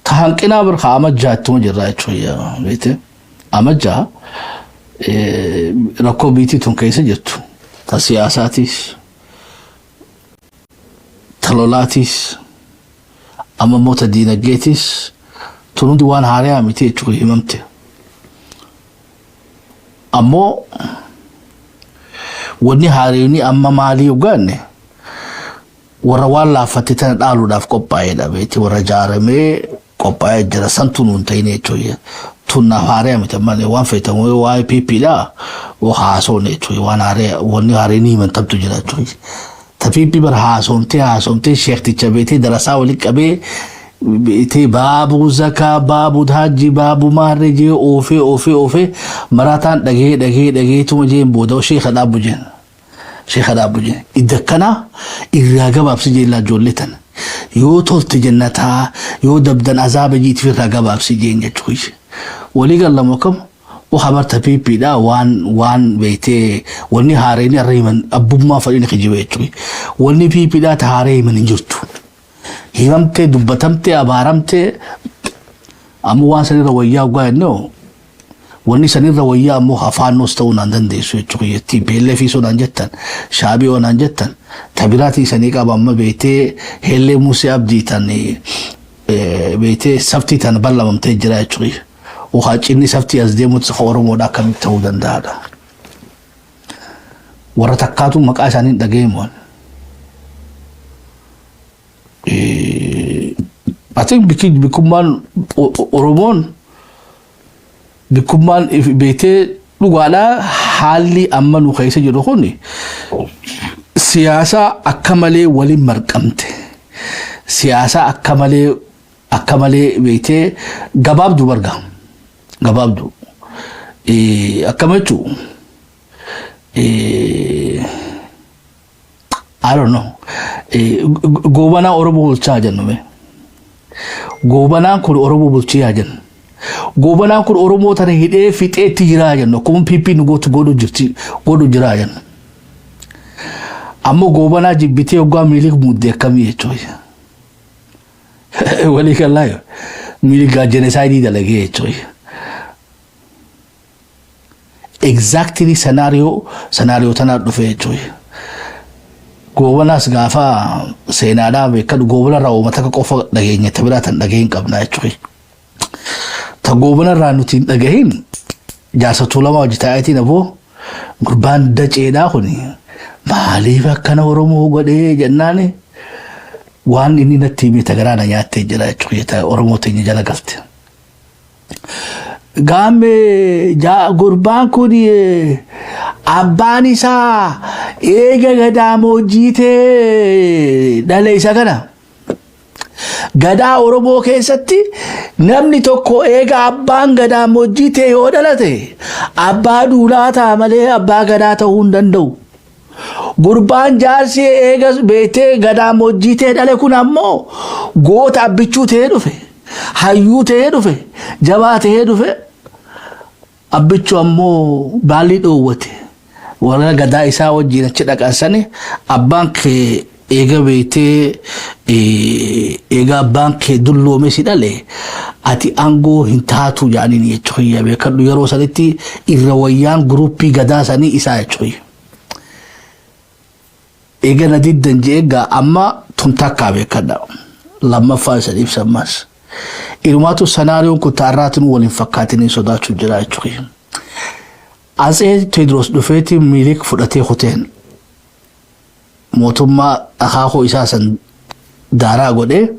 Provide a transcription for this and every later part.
تهانكنا برخا أمجا تونج الرأي شوية بيته أمجا ركو بيتي تون كيسة جتو تسياساتيس تلولاتيس أما موتا دينا جيتيس تنود وان هاريا ميتي تشوي هممتي أمو وني هاريوني أما مالي وغاني وروال لافتتان دالو داف قبايا دا بيتي ورجارمي قبايا جرا سنتون ونتيني تشوي تنا هاريا ميتي مالي وان فيتان واي بي بي دا وحاسوني تشوي وان هاريا وني هاريني من تبتو جرا تشوي تبيبي هاسونتي شيخ تشبيتي درسا ولك أبي بيتي بابو زكاة بابو دهجي بابو مارجي أوفي مراتان دقي تومجين بودو شيخ دابو جين إذا كنا إرقاب أبسجي لا جولتن يو تولت جنتها يو دبدن عذاب جيت في رقاب أبسجي نجوش ولي قال لمكم وخبرت بيبي دا وان بيتي وني هاريني الريمن أبو ما فريني خجيبيتوي وني بيبي دا تهاري من جرتو هيممتي دبتمتي أبارمتي أمو وان سني رويا وقاينو وني سني رويا أمو خفان نستون عندن ديسو يتوي يتي بيلي في سودان جتن شابي ونان جتن تبراتي سني كاب أما بيتي هيلي موسي أبدي تاني بيتي سفتي تان بلا ممتي جرا يتوي وخاجيني سفتي أزديمو تسخورو مودا كم تودن دادا ورتكاتو مكاساني دقيمون I think bikuman Oromon bikuman bete lugala hali amma nu kaysa jiru khoni siyasa akamale wali marqamte siyasa akamale bete gababdu barga gababdu akametu I don't know. Gobana Oromo Chajan. Gobana could Oromo Chiajan. Gobana could Oromo Tane fit 80 Rajan, no come pippin go to Jirajan. Amo Gobana Jibiti of Guamilik Mud de Camille. Well, he can lie. Milika genocide the legate. Exactly scenario Tanat of a choy. Governas gafa senada be kad governor raw mataka qofa dhageynya tabiratan dhageyn qabnaa jiray ta governor ranutin dhageyn jaasatu lama wajtaayati nabo gurban daceeda khuni maalifa kana oromo gode jannane waan inni natti mi tagarana nyaatte jira jiray ta oromo tin jala galte gambe ja gurban kuni Abanisa ega gada mojite dale isa kana gada Oromo keessatti namni tokko ega abbaan gada mojite yoo dhalate abbaa duulaata malee abbaa gada ta'uu hin danda'u gurbaan jaarsi ega beete gada mojite dale kun ammoo goota abbichuu ta'ee dhufe hayyuu ta'ee dhufe jabaa ta'ee dhufe abbichuu ammoo baalli dhoowwate wala gada isa wajjina chida kansani abanke ega bete ega banke dullo mesidale ati ango hintatu yani ni choya be kadu yaro saliti irwayan gruppi gada sani isa choy ega nadiddan jega amma tuntaka be kada lamma fasal ibsamas irmatu scenario ko taratun walin fakatini sodatu jira choy Ase Tedros dufeti milik fudate hoten motuma akako isasan dara gode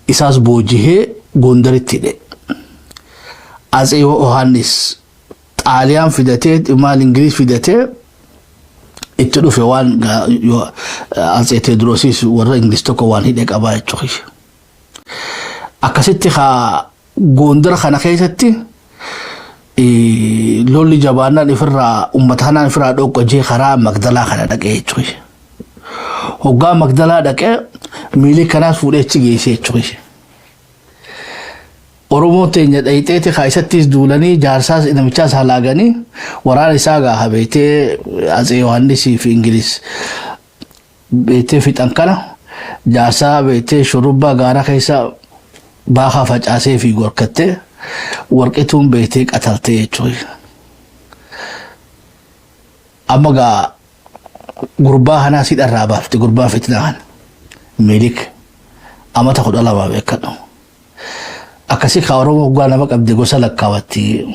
isas bojihe gondaritide Ase Yohannes Italian fidate imal English fidate itdu fe wan Ase Tedrosis wara English to ko wan hide qaba choki akasitti kha gondar khana khaysatti lolli jabana nifra ummatana nifra do ko je khara magdala khana dake choy hoga magdala dake mili kana fude chige se choy Oromo tenya daitete khaisattis dulani jarsas inamicha salagani warala isaga habete Ase Yohannes fi English beetee fixan kana jaasaa beetee shurrubbaa gaara keessa baahaa facaasee fi gorkattee warqituun beetee qataltee jechuudha. Amma gaa gurbaa kanaa si dharraa baafte gurbaa fitnaa kana milik amata 12 beekadhu. Akkasii ka Oromoo waggaa nama qabde gosa lakkaawatti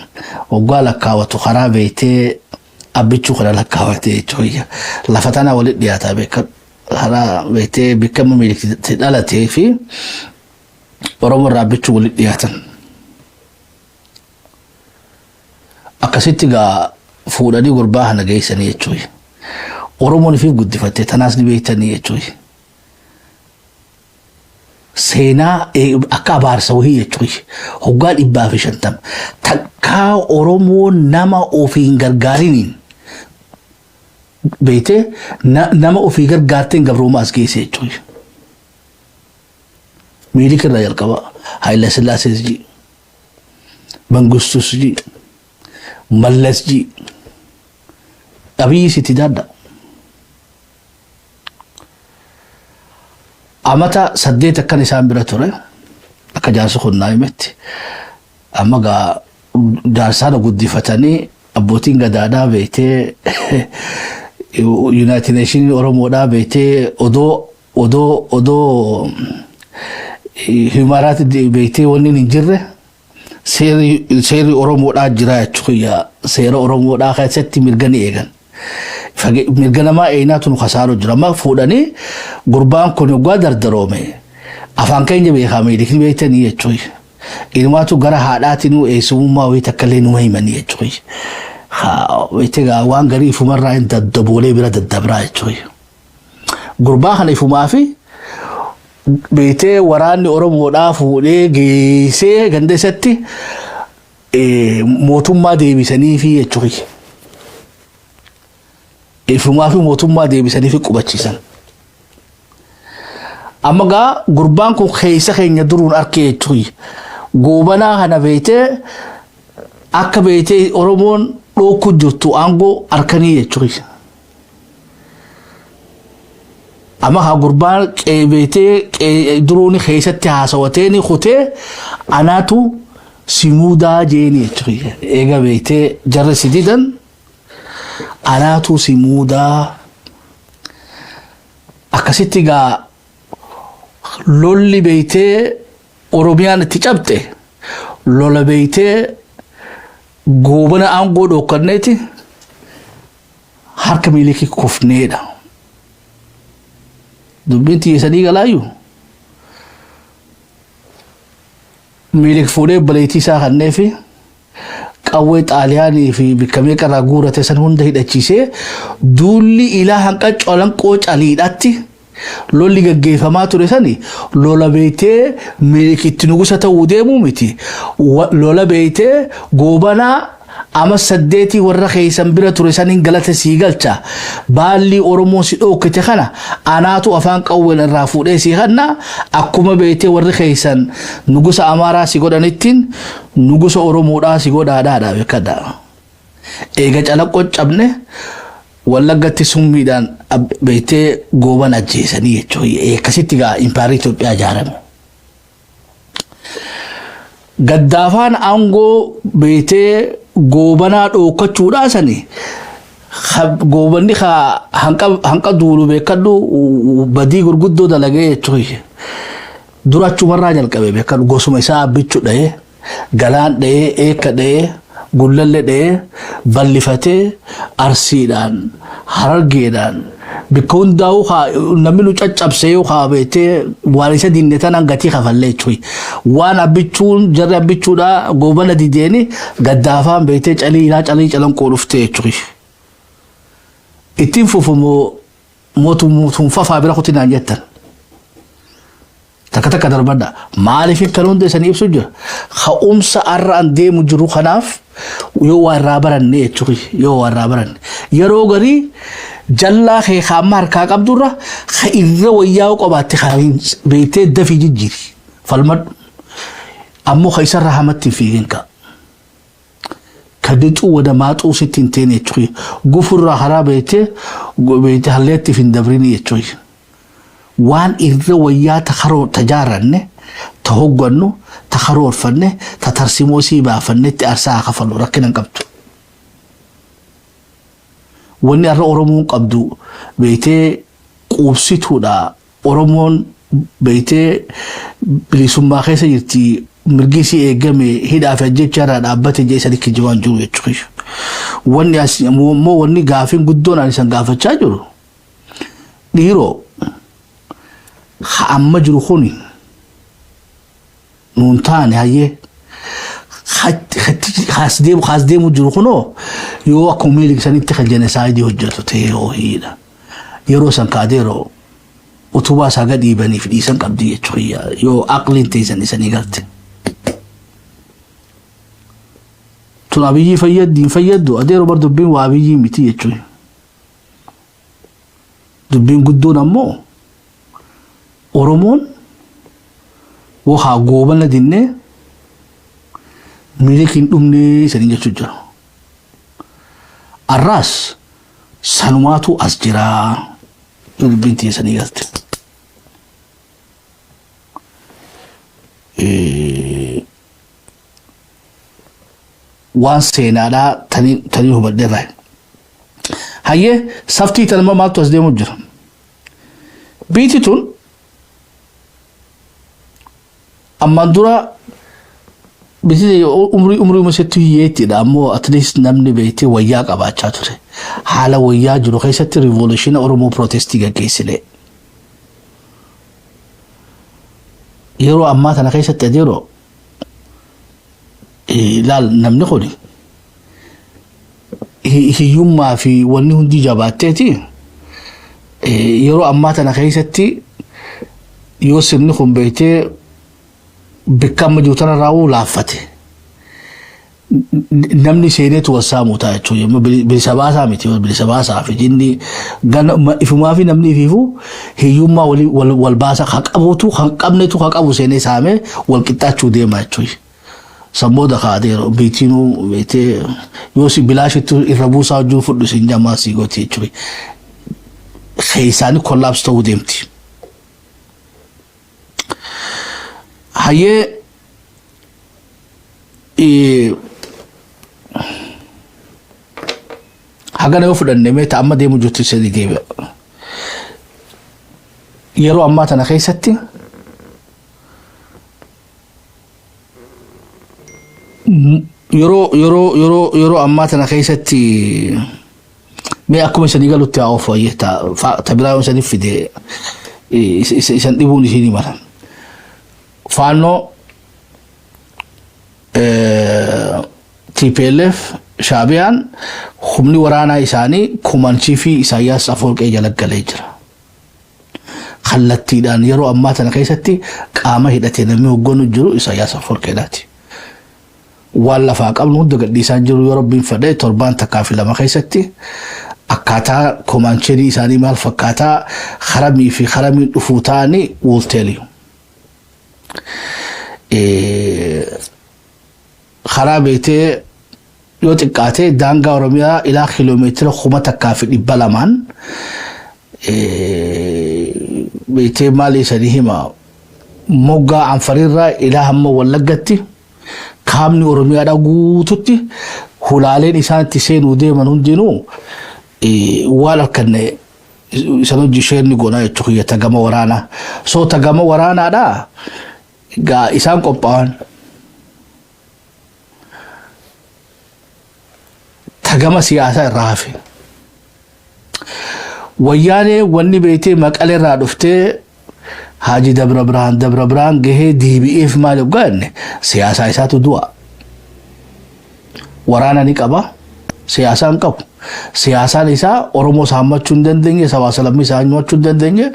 waggaa lakkaawatu karaa beetee abbichuu kana lakkaawate jechuudha. Lafa tana walitti dhiyaataa beekadhu. Karaa beetee bikkama milikti dhalatee fi Oromoo irraa abbichuu walitti dhiyaatan. Akkasitti gaa fuudhanii gurbaa kana geessanii jechuudha. Oromoon fi guddifattee tanaas ni beektanii jechuudha. Seenaa akka abaarsa wahii jechuudha. Hoggaa 150 takkaa Oromoo nama ofii hin gargaariniin beetee nama ofii gargaarteen gabroomaas geesse jechuudha. Miilik irraa jalqaba Haayila Sillaasees ji Mangistus ji Mallas ji Abiyyi sitti daadda. Amata 8 akkan isaan bira ture akka jaarsi kun naa himetti. Amma gaa jaarsaana guddifatanii abbootiin gadaadhaa beetee United Nations Oromoodhaa beetee odoo Human Rights beetee wanni hin jirre seerri Oromoodhaa jira jechuudha. Seera Oromoodhaa keessatti mirga ni eegan. Mirga namaa eenyaatu nu kasaaruu jira. Amma fuudhanii gurbaan kun waggaa dardaroome afaan keenya beekaa miilikni beektanii jechuudha. Ilmaatu gara haadhaatiin eessummaa wayii takka illee numa himanii jechuudha. Beektee waan garii ifumarraa hin daddaboolee bira daddabraa jechuudha. Gurbaa kana ifumaa fi beektee waraanni Oromoodhaa fuudhee geessee ganda isatti mootummaa deebisanii fi jechuudha. Ifumaa fi mootummaa deebisanii fi qubachiisan. Amma gaa gurbaan kun keessa keenya duruun arkee jechuudha. Goobanaa kana beektee akka beektee Oromoon dhookku jirtu aangoo arkanii jechuudha. Amma haa gurbaan beektee duruun keessatti haasawateen kutee anaatu simuudaa jeeni jechuudha. Eega beektee jarri sididan anaatu simuudaa akkasitti gaa lolli beektee Oromiyaan itti cabte lola beektee goobana aangoo dhookkanneeti harka miilikii kufneedha. Dubbiin tiyeessanii galaayyuu miilik fuudhee baleetii isaa kanneefi qawwee xaaliyaanii fi bikkamee qaraa guurate san hunda hidhachiisee duulli ilaa hanqa colanqoo caliidhaatti lolli gaggeeffamaa ture sani lola beektee miilikitti nugusa ta'uu deemuu miti. Lola beektee goobanaa ama 8 warra keessan bira ture saniin galata sii galcha. Baalli Oromoo si dhookite kana anaatu afaan qawween irraa fuudhee sii kanna akkuma beektee warri keessan nugusa Amaaraa si godhanittiin nugusa Oromoodhaa si godhaadhaadha beekadha. Eega calaqqoo cabne Wallaggatti summiidhaan beektee gooban ajjeesanii jechuudha. Akkasitti gaa impaarii Itoophiyaa ijaarame. Gaddaafaan aangoo beektee goobanaa dhookkachuudhaa sani goobanni hanqa duulu beekadhu badii gurguddoo dalagee jechuudha. Durachumarraa jalqabe beekadhu gosuma isaa abbichuu dha'ee galaan dha'ee eekka dha'ee gullalle dha'ee ballifatee arsiidhaan harargeedhaan bikka hundaa'u namni nu caccabsee yookaan beektee waan isa dinne tanaan gatii kafallee jechuudha. Waan abbichuun jarri abbichuudhaa goobana dideeni gaddaafaan beektee calii calanqoo dhuftee jechuudha. Ittiin fufumoo mootummaa bira kutinaan jettan. Takka darbadha. Maaliif kan hunda isanii ibsu jira? Ka'umsa arraan deemu jiru kanaaf yoo waan irraa baranne jechuudha. Yoo waan irraa baranne yeroo garii jallaa kee hamma harkaa qabdurra irra wayyaa qabaatti beektee dafii jijjiiri. Falmadhu ammoo keessarra hamatti fiigin ka. Kadixuu wada maaxuu sitti hin teene jechuudha. Gufurraa karaa beektee halleetti hin dabrini jechuudha. وان إذا تخرو تجارن تهوجنو تخرور فنه تترسمو سيبا فنه تأرسا خفلو ركنا قبضو واني أرى أورمون قبضو بيتي قوبسيتو دا أورمون بيتي بلسما خيسا يرتي مرقيسي إيقامي هيدا فجيب جارة أباتي جيسا ديكي جوان جورو يتشخيش واني مو واني غافين قدونا نسان غافة جاجورو ديرو خام مجرو خوني نونتاني هايه خاص ديمو جرو خونو يو أكمل سنة تخجن سايدي هجرتو تيهو هيدا يرو سان كاديرو وتوبا ساقا ديباني في ديسان قبدي يتشخيا يو أقلين تيسان نساني قلت تنابيجي فيد دين فيدو أديرو بر دبين وابيجي متي يتشخيا دبين قدون أمو أورمون وها غوبان لدينه ملكين أمني سنين جتوجا الراس سنواتو أسجرا البنتي سنين جت وان سينادا تاني هو بدرة هاي سفتي تلما ما توزدي مجرم بيتي أما دورا بيتي عمري مسيتو ييتي دا أمو أتليست نمني بيتي وياك أباچا توري حالا ويا جلو خيستي ريفولوشن أورمو بروتستيغا كيسيلي يرو أما تانا خيستي ديرو لال نمني خوني هيوم ما في وني هندي جاباتيتي يرو أما تانا خيستي يوسن نخون بيتي بكم جوتنا راو لافته نمني سينت وسامو تاچو يم بلسباسا متي بلسباسا في جندي غن فما في نمني فيفو هيوما والباسا حقبوتو حقبنتو حقبو سيني سامي والقطاچو دي ماچوي سمودا خاديرو بيتينو بيتي يوسي بلاشتو الربوسا جو فدو سينجاما سيغوتي چوي خيساني كولابس تو ديمتي هاي هاغانا يوفدن نمي تاما ديمو جوتي سيدي جيبا يرو أما تانا خيستي يرو أما تانا خيستي مي أكو مساني قالوا تاوفو يهتا تبرايو مساني في دي إسان ديبوني سيني مران فانو TPLF شابيان خمني ورانا إساني كومانشي في إساياس أفولك إجالك جلجرا خلتي دان يرو أماتنا كيستي قامة هدتي نمي وقونو جرو إساياس أفولك إداتي والله فاقب نودو قديسان جرو يربين فدي تربان تكافي لما كيستي أكاتا كومانشي إساني مال فكاتا خرمي في خرمي أفوتاني وولتيليو خرابيتي يوتقاتي دانغا أوروميا إلى كيلومتر خمة كافي بلمان بيتي مالي سنهما موغا عن فريرا إلى هم ولقتي كامني أوروميا دا غوتوتي هلالين إسان تسين ودي منون دينو والا كنه سنو جيشين نقونا يتخوية تغام ورانا سو تغام ورانا دا ga isang kompawan tagama siyasa rafi wayane wani beete maqale ra dufte haji dabra brand gehe DBF mal ganne siyasa isatu du'a warana ni qaba siyasa an qabu siyasa isa oromo sammachun dandenye sawasalami saanyachun dandenye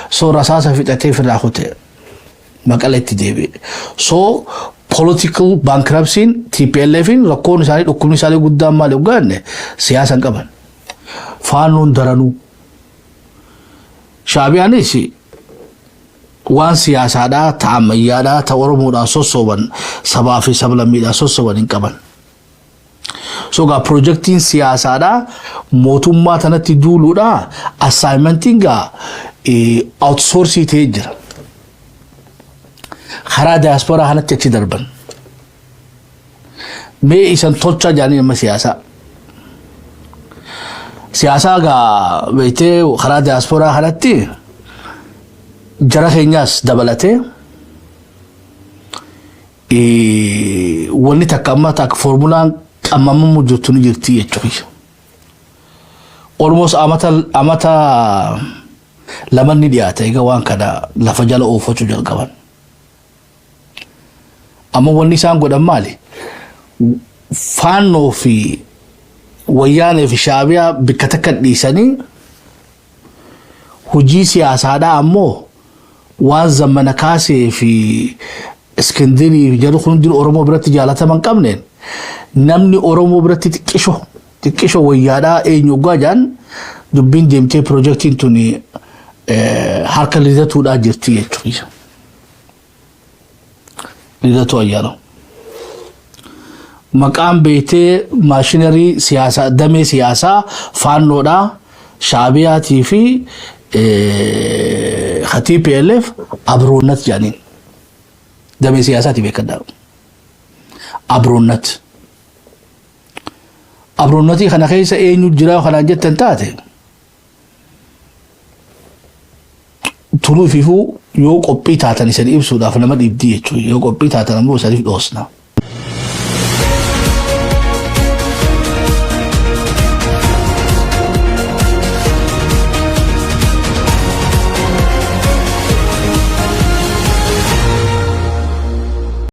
so rasasa fitate firra khote مقالتي ديبي so political bankruptcy TPLF in rakkoon isaanii dhukkubni isaanii guddaan maal ogaanne siyaasan qaban faannoon daranuu shaabiyaanis waan siyaasaadhaa ta'ammayyaadhaa ta oromoodhaa sossooban sabaa fi sablammiidhaa sossooban hin qaban so ga projectiin siyaasaadhaa mootummaa tanatti duuluudhaa assignmentiin gaa outsourcii ta'ee jira. Karaa diaasporaa kanatti achi darban. Mee isan tolchaa jiranii nama siyaasaa. Siyaasaa gaa beektee karaa diaasporaa kanatti jara keenyaas dabalatee wanni takka amma takka formulaan qammamamu jirtu ni jirti jechuudha. Almost amata laman ni dhiyaate egaa waan kana lafa jala oofachuu jalqaban. Amma wanni isaan godhan maali? Faannoo fi wayyaanee fi shaabiyaa bikka takka dhiisanii hojii siyaasaadhaa ammoo waan zammana kaasee fi Iskindirii jedhu kun jiru Oromoo biratti jaalataman qabneen namni Oromoo biratti xiqqisho wayyaadhaa eenyu gaajaan dubbiin deemtee piroojeektiin tuni harka lidatuudhaa jirti jechuudha. Lidatu ayyaana. Maqaan beektee maashinarii siyaasaa damee siyaasaa faannoodhaa shaabiyaatii fi TPLF abroonnat jedhaniin. دمي سياساتي بكذا أبرونتي خنا خيسة إيه نجرا خنا جت تنتاتي تلو فيه يو قبي تاتني سريب سودا فلما يبدي يو قبي تاتنا مو سريب دوسنا